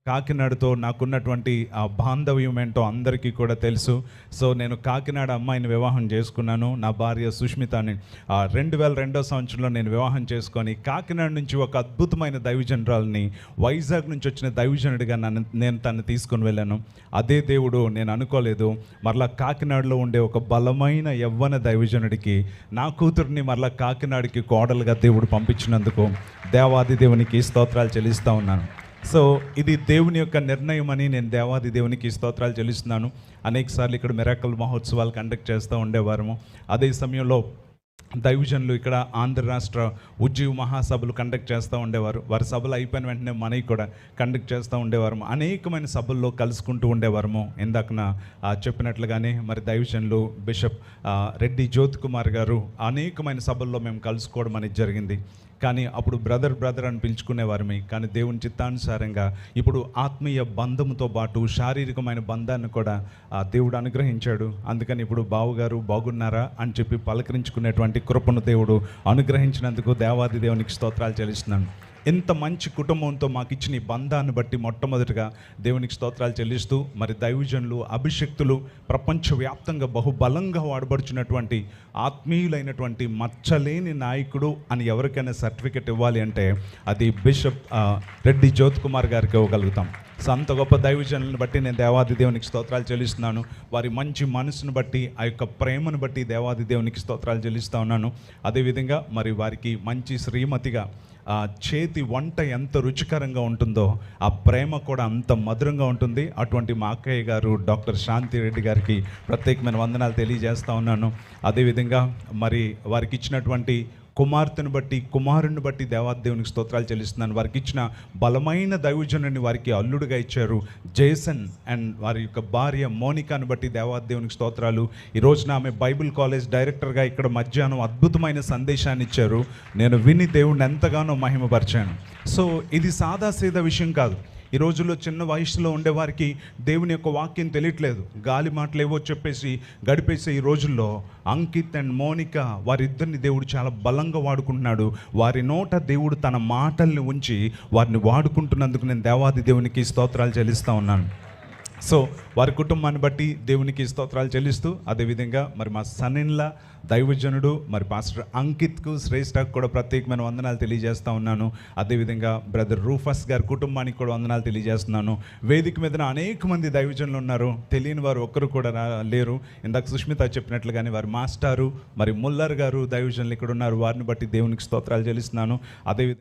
కాకినాడతో నాకున్నటువంటి ఆ బాంధవ్యం ఏంటో అందరికీ కూడా తెలుసు. సో నేను కాకినాడ అమ్మాయిని వివాహం చేసుకున్నాను. నా భార్య సుష్మితని 2002 సంవత్సరంలో నేను వివాహం చేసుకొని కాకినాడ నుంచి ఒక అద్భుతమైన దైవజనురాలని, వైజాగ్ నుంచి వచ్చిన దైవజనుడిగా నేను తను తీసుకొని వెళ్ళాను. అదే దేవుడు, నేను అనుకోలేదు మరలా కాకినాడలో ఉండే ఒక బలమైన యవ్వన దైవజనుడికి నా కూతుర్ని మరలా కాకినాడకి కోడలుగా దేవుడు పంపించినందుకు దేవాది దేవునికి స్తోత్రాలు చెల్లిస్తూ ఉన్నాను. సో ఇది దేవుని యొక్క నిర్ణయం అని నేను దేవాది దేవునికి స్తోత్రాలు చెల్లిస్తున్నాను. అనేకసార్లు ఇక్కడ మిరాకల్ మహోత్సవాలు కండక్ట్ చేస్తూ ఉండేవారము. అదే సమయంలో దైవజనులు ఇక్కడ ఆంధ్ర రాష్ట్ర ఉజ్జీవ మహాసభలు కండక్ట్ చేస్తూ ఉండేవారు. వారి సభలు అయిపోయిన వెంటనే మనకి కూడా కండక్ట్ చేస్తూ ఉండేవారు. అనేకమైన సభల్లో కలుసుకుంటూ ఉండేవారము. ఇందాకన చెప్పినట్లుగానే మరి దైవజనులు బిషప్ రెడ్డి జ్యోతి కుమార్ గారు అనేకమైన సభల్లో మేము కలుసుకోవడం అనేది జరిగింది. కానీ అప్పుడు బ్రదర్ అని పిలుచుకునేవారమే. కానీ దేవుని చిత్తానుసారంగా ఇప్పుడు ఆత్మీయ బంధముతో పాటు శారీరకమైన బంధాన్ని కూడా దేవుడు అనుగ్రహించాడు. అందుకని ఇప్పుడు బావుగారు బాగున్నారా అని చెప్పి పలకరించుకునేటువంటి కృపను దేవుడు అనుగ్రహించినందుకు దేవాది దేవునికి స్తోత్రాలు చెల్లిస్తున్నాను. ఎంత మంచి కుటుంబంతో మాకు ఇచ్చిన ఈ బంధాన్ని బట్టి మొట్టమొదటిగా దేవునికి స్తోత్రాలు చెల్లిస్తూ, మరి దైవజనులు అభిషక్తులు ప్రపంచవ్యాప్తంగా బహుబలంగా వాడబడుచున్నటువంటి ఆత్మీయులైనటువంటి మచ్చలేని నాయకుడు అని ఎవరికైనా సర్టిఫికెట్ ఇవ్వాలి అంటే అది బిషప్ రెడ్డి జ్యోతి కుమార్ గారికి ఇవ్వగలుగుతాం. సో అంత గొప్ప దైవజనులను బట్టి నేను దేవాది దేవునికి స్తోత్రాలు చెల్లిస్తున్నాను. వారి మంచి మనసును బట్టి, ఆ యొక్క ప్రేమను బట్టి దేవాది దేవునికి స్తోత్రాలు చెల్లిస్తూ ఉన్నాను. అదేవిధంగా మరి వారికి మంచి శ్రీమతిగా చేతి వంట ఎంత రుచికరంగా ఉంటుందో ఆ ప్రేమ కూడా అంత మధురంగా ఉంటుంది. అటువంటి మా అక్కయ్య గారు డాక్టర్ శాంతి రెడ్డి గారికి ప్రత్యేకమైన వందనాలు తెలియజేస్తూ ఉన్నాను. అదేవిధంగా మరి వారికి ఇచ్చినటువంటి కుమార్తెను బట్టి, కుమారుని బట్టి దేవాదేవునికి స్తోత్రాలు చెల్లిస్తున్నాను. వారికి ఇచ్చిన బలమైన దైవజనుని వారికి అల్లుడుగా ఇచ్చారు జేసన్, అండ్ వారి యొక్క భార్య మోనికాను బట్టి దేవాదేవునికి స్తోత్రాలు. ఈ రోజున ఆమె బైబిల్ కాలేజ్ డైరెక్టర్గా ఇక్కడ మధ్యాహ్నం అద్భుతమైన సందేశాన్ని ఇచ్చారు. నేను విని దేవుడిని ఎంతగానో మహిమపరిచాను. సో ఇది సాదాసీదా విషయం కాదు. ఈ రోజుల్లో చిన్న వయసులో ఉండేవారికి దేవుని యొక్క వాక్యం తెలియట్లేదు. గాలి మాటలు ఏవో చెప్పేసి గడిపేసే ఈ రోజుల్లో అంకిత్ అండ్ మోనిక వారిద్దరిని దేవుడు చాలా బలంగా వాడుకుంటున్నాడు. వారి నోట దేవుడు తన మాటల్ని ఉంచి వారిని వాడుకుంటున్నందుకు నేను దేవాది దేవునికి స్తోత్రాలు చెల్లిస్తూ ఉన్నాను. సో వారి కుటుంబాన్ని బట్టి దేవునికి స్తోత్రాలు చెల్లిస్తూ, అదేవిధంగా మరి మా సన్నిన్లా దైవజనుడు మరి పాస్టర్ అంకిత్కు, శ్రేష్ఠకు కూడా ప్రత్యేకమైన వందనాలు తెలియజేస్తూ ఉన్నాను. అదేవిధంగా బ్రదర్ రూఫస్ గారి కుటుంబానికి కూడా వందనాలు తెలియజేస్తున్నాను. వేదిక మీద అనేక మంది దైవజనులు ఉన్నారు, తెలియని వారు ఒక్కరు కూడా లేరు. ఇందాక సుష్మిత చెప్పినట్లుగానే వారి మాస్టారు మరి ముల్లర్ గారు దైవజనులు ఇక్కడ ఉన్నారు. వారిని బట్టి దేవునికి స్తోత్రాలు చెల్లిస్తున్నాను. అదేవిధంగా